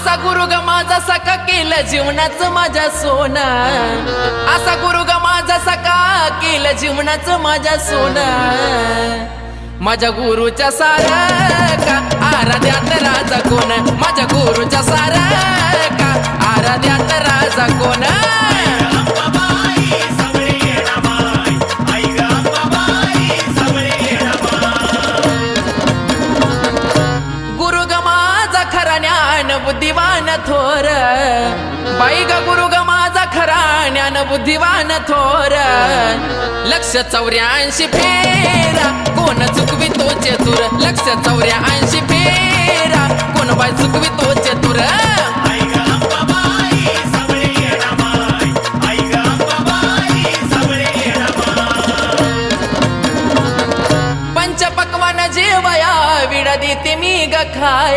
असा गुरु ग माझा सखा केलं जीवनाचं माझ्या सोना, असा गुरु ग माझा सखा केलं जीवनाचं माझ्या सोना। माझ्या गुरुच्या सारखा आराध्यात राजा कोण, माझ्या गुरुच्या सारखा आराध्यात राजा कोण। गुरु ग माझा खरा ज्ञान बुद्धिवान थोर, बाई ग गुरु ग माझा खरा ज्ञान बुद्धिवान थोर। 184 फेरा कोण चुकवी तो चतुर, 184 फेरा